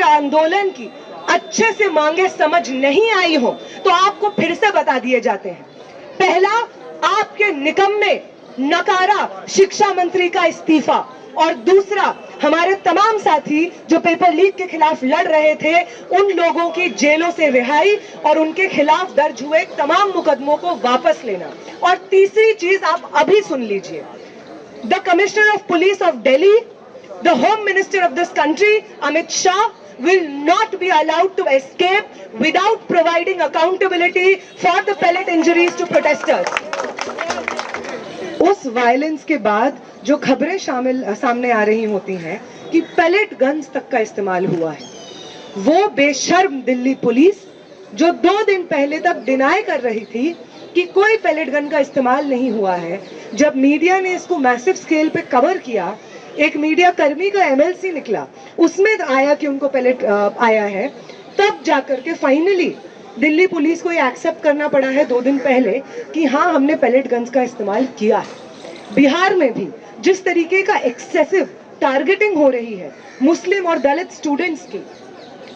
आंदोलन की अच्छे से मांगे समझ नहीं आई हो तो आपको फिर से बता दिए जाते हैं। पहला, आपके निकम्मे नकारा शिक्षा मंत्री का इस्तीफा, और दूसरा, हमारे तमाम साथी जो पेपर लीक के खिलाफ लड़ रहे थे उन लोगों की जेलों से रिहाई और उनके खिलाफ दर्ज हुए तमाम मुकदमों को वापस लेना। और तीसरी चीज आप अभी सुन लीजिए, the commissioner of police of Delhi, the home minister of this country Amit Shah will not be allowed to escape without providing accountability for the pellet injuries to protesters. उस वायलेंस के बाद जो खबरें सामने आ रही होती हैं कि पैलेट गन्स तक का इस्तेमाल हुआ है, वो बेशर्म दिल्ली पुलिस जो 2 दिन पहले तक डिनाई कर रही थी कि कोई पैलेट गन का इस्तेमाल नहीं हुआ है, जब मीडिया ने इसको मैसिव स्केल पे कवर किया, एक मीडिया कर्मी का एमएलसी निकला, उसमें आया कि उनको पैलेट आया है, तब जाकर के फाइनली दिल्ली पुलिस को ये एक्सेप्ट करना पड़ा है 2 दिन पहले कि हाँ हमने पैलेट गन्स का इस्तेमाल किया है। बिहार में भी जिस तरीके का एक्सेसिव टारगेटिंग हो रही है मुस्लिम और दलित स्टूडेंट्स की,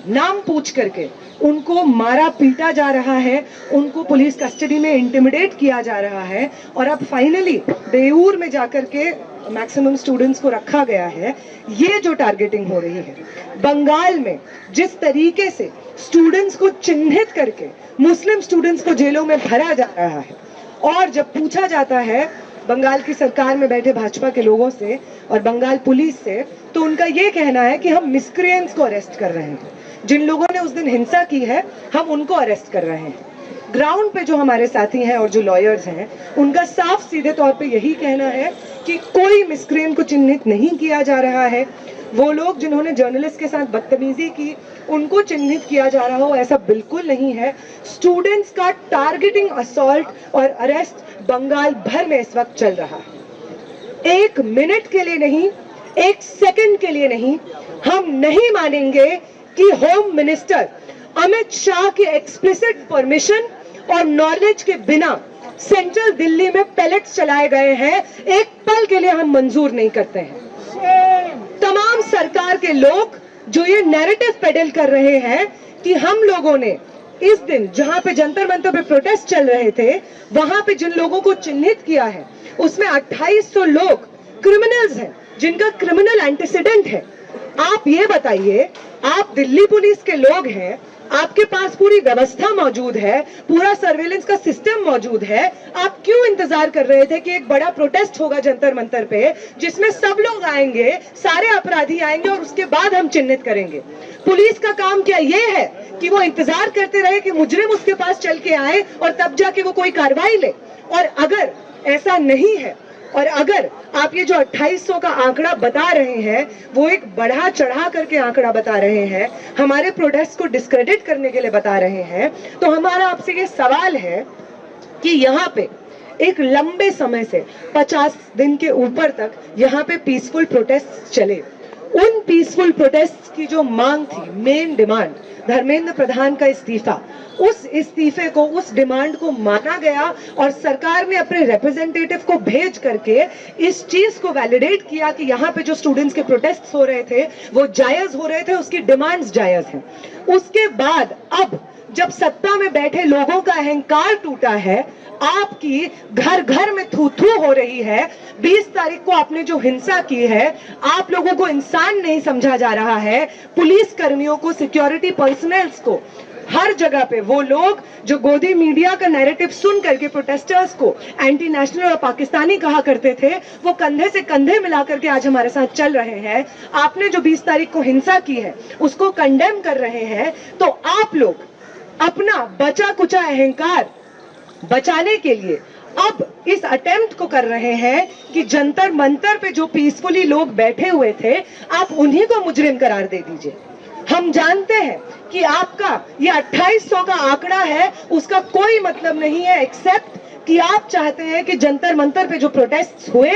नाम पूछ करके उनको मारा पीटा जा रहा है, उनको पुलिस कस्टडी में इंटिमिडेट किया जा रहा है, और अब फाइनली बेऊर में जाकर के मैक्सिमम स्टूडेंट्स को रखा गया है। ये जो टारगेटिंग हो रही है, बंगाल में जिस तरीके से स्टूडेंट्स को चिन्हित करके मुस्लिम स्टूडेंट्स को जेलों में भरा जा रहा है, और जब पूछा जाता है बंगाल की सरकार में बैठे भाजपा के लोगों से और बंगाल पुलिस से, तो उनका ये कहना है कि हम मिसक्रिएंट्स को अरेस्ट कर रहे हैं, जिन लोगों ने उस दिन हिंसा की है हम उनको अरेस्ट कर रहे हैं। ग्राउंड पे जो हमारे साथी हैं और जो लॉयर्स हैं, उनका साफ सीधे तौर पे यही कहना है कि कोई मिसक्रिएंट को चिन्हित नहीं किया जा रहा है। वो लोग जिन्होंने जर्नलिस्ट के साथ बदतमीजी की उनको चिन्हित किया जा रहा हो, ऐसा बिल्कुल नहीं है। स्टूडेंट्स का टारगेटिंग असॉल्ट और अरेस्ट बंगाल भर में इस वक्त चल रहा है। 1 मिनट के लिए नहीं, 1 सेकंड के लिए नहीं, हम नहीं मानेंगे कि होम मिनिस्टर अमित शाह के एक्सप्लिसिट परमिशन और नॉलेज के बिना सेंट्रल दिल्ली में पैलेट्स चलाए गए हैं, एक पल के लिए हम मंजूर नहीं करते हैं। तमाम सरकार के लोग जो ये नैरेटिव पेडल कर रहे हैं कि हम लोगों ने इस दिन जहां पे जंतर मंतर पे प्रोटेस्ट चल रहे थे, वहां पे जिन लोगों को चिन्हित किया है उसमें 2800 लोग क्रिमिनल्स हैं जिनका क्रिमिनल एंटीसीडेंट है। आप ये बताइए, आप दिल्ली पुलिस के लोग हैं, आपके पास पूरी व्यवस्था मौजूद है, पूरा सर्वेलेंस का सिस्टम मौजूद है, आप क्यों इंतजार कर रहे थे कि एक बड़ा प्रोटेस्ट होगा जंतर मंतर पे जिसमें सब लोग आएंगे, सारे अपराधी आएंगे और उसके बाद हम चिन्हित करेंगे? पुलिस का काम क्या ये है कि वो इंतजार करते रहे कि मुजरिम उसके पास चल के आए और तब जाके वो कोई कार्रवाई ले? और अगर ऐसा नहीं है, और अगर आप ये जो 2800 का आंकड़ा बता रहे हैं वो एक बढ़ा चढ़ा करके आंकड़ा बता रहे हैं, हमारे प्रोटेस्ट को डिस्क्रेडिट करने के लिए बता रहे हैं, तो हमारा आपसे ये सवाल है कि यहाँ पे एक लंबे समय से 50 दिन के ऊपर तक यहाँ पे पीसफुल प्रोटेस्ट चले। उन पीसफुल प्रोटेस्ट की जो मांग थी, मेन डिमांड धर्मेंद्र प्रधान का इस्तीफा, उस इस्तीफे को, उस डिमांड को माना गया और सरकार ने अपने रिप्रेजेंटेटिव को भेज करके इस चीज को वैलिडेट किया कि यहाँ पे जो स्टूडेंट्स के प्रोटेस्ट हो रहे थे वो जायज हो रहे थे, उसकी डिमांड्स जायज हैं। उसके बाद अब जब सत्ता में बैठे लोगों का अहंकार टूटा है, आपकी घर घर में थू थू हो रही है, 20 तारीख को आपने जो हिंसा की है, आप लोगों को इंसान नहीं समझा जा रहा है, पुलिस कर्मियों को, सिक्योरिटी पर्सनल्स को, हर जगह पे वो लोग जो गोदी मीडिया का नैरेटिव सुन करके प्रोटेस्टर्स को एंटी नेशनल और पाकिस्तानी कहा करते थे, वो कंधे से कंधे मिला करके आज हमारे साथ चल रहे हैं। आपने जो 20 तारीख को हिंसा की है उसको कंडेम कर रहे हैं, तो आप लोग अपना बचा कुचा अहंकार बचाने के लिए अब इस अटेम्प्ट को कर रहे हैं कि जंतर मंतर पे जो पीसफुली लोग बैठे हुए थे आप उन्हीं को मुजरिम करार दे दीजिए। हम जानते हैं कि आपका ये 2800 का आंकड़ा है, उसका कोई मतलब नहीं है एक्सेप्ट कि आप चाहते हैं कि जंतर मंतर पे जो प्रोटेस्ट हुए,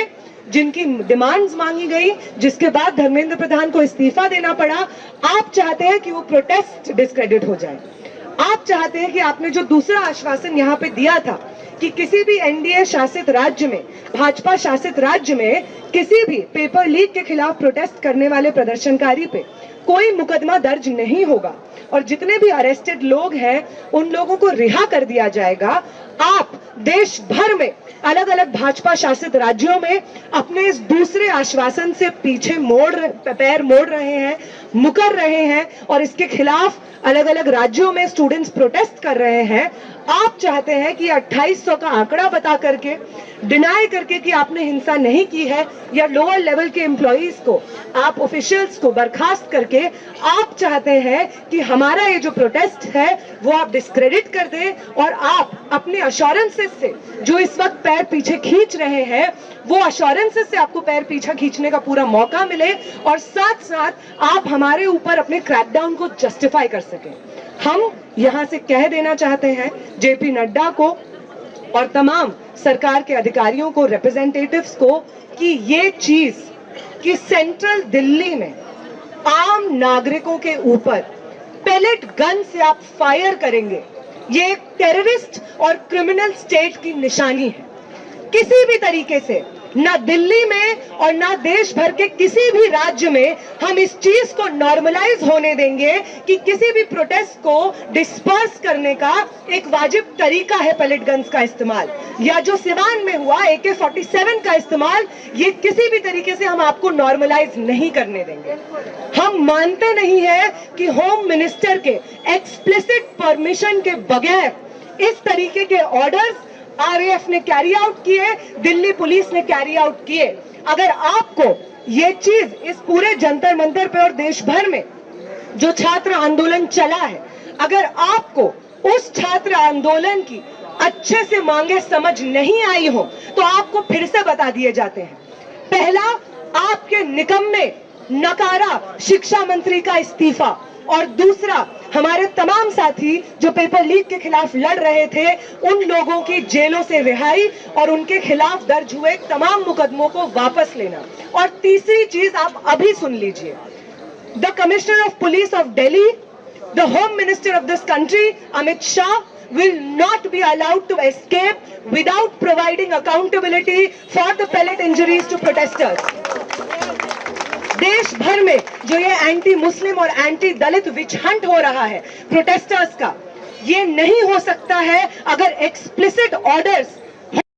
जिनकी डिमांड्स मांगी गई, जिसके बाद धर्मेंद्र प्रधान को इस्तीफा देना पड़ा, आप चाहते हैं कि वो प्रोटेस्ट डिस्क्रेडिट हो जाए। आप चाहते हैं कि आपने जो दूसरा आश्वासन यहाँ पे दिया था कि किसी भी एनडीए शासित राज्य में, भाजपा शासित राज्य में किसी भी पेपर लीक के खिलाफ प्रोटेस्ट करने वाले प्रदर्शनकारी पे कोई मुकदमा दर्ज नहीं होगा और जितने भी अरेस्टेड लोग हैं उन लोगों को रिहा कर दिया जाएगा। आप देश भर में अलग अलग भाजपा शासित राज्यों में अपने इस दूसरे आश्वासन से पीछे पैर मोड़ रहे हैं, मुकर रहे हैं और इसके खिलाफ अलग अलग राज्यों में स्टूडेंट्स प्रोटेस्ट कर रहे हैं। आप चाहते हैं कि 2800 का आंकड़ा बता करके, डिनाई करके कि आपने हिंसा नहीं की है, या लोअर लेवल के एम्प्लॉइज को, आप ऑफिशियल्स को बर्खास्त करके आप चाहते हैं कि हमारा ये जो प्रोटेस्ट है वो आप डिस्क्रेडिट कर दें और आप अपने अश्योरेंसेस से जो इस वक्त पैर पीछे खींच रहे हैं वो अश्योरेंसेस से आपको पैर पीछे खींचने का पूरा मौका मिले और साथ साथ आप हमारे ऊपर अपने क्रैकडाउन को जस्टिफाई कर सकें। हम यहां से कह देना चाहते हैं जेपी नड्डा को और तमाम सरकार के अधिकारियों को, रिप्रेजेंटेटिव्स को, कि ये चीज कि सेंट्रल दिल्ली में आम नागरिकों के ऊपर पेलेट गन से आप फायर करेंगे, ये एक टेररिस्ट और क्रिमिनल स्टेट की निशानी है। किसी भी तरीके से ना दिल्ली में और ना देश भर के किसी भी राज्य में हम इस चीज को नॉर्मलाइज होने देंगे कि किसी भी प्रोटेस्ट को डिस्पर्स करने का एक वाजिब तरीका है पेलेट गन्स का इस्तेमाल, या जो सिवान में हुआ AK-47 का इस्तेमाल, ये किसी भी तरीके से हम आपको नॉर्मलाइज नहीं करने देंगे। हम मानते नहीं है कि होम मिनिस्टर के एक्सप्लिसिट परमिशन के बगैर इस तरीके के ऑर्डर्स RAF ने कैरी आउट किए, दिल्ली पुलिस ने कैरी आउट किए। अगर आपको ये चीज इस पूरे जंतर मंतर पे और देश भर में जो छात्र आंदोलन चला है, अगर आपको उस छात्र आंदोलन की अच्छे से मांगे समझ नहीं आई हो तो आपको फिर से बता दिए जाते हैं। पहला, आपके निकम्मे नकारा शिक्षा मंत्री का इस्तीफा, और दूसरा, हमारे तमाम साथी जो पेपर लीक के खिलाफ लड़ रहे थे उन लोगों की जेलों से रिहाई और उनके खिलाफ दर्ज हुए तमाम मुकदमों को वापस लेना। और तीसरी चीज आप अभी सुन लीजिए, the commissioner of police of Delhi, the home minister of this country Amit Shah will not be allowed to escape without providing accountability for the pellet injuries to protesters. देश भर में जो ये एंटी मुस्लिम और एंटी दलित विच हंट हो रहा है protesters का, ये नहीं हो सकता है अगर एक्सप्लिसिट ऑर्डर्स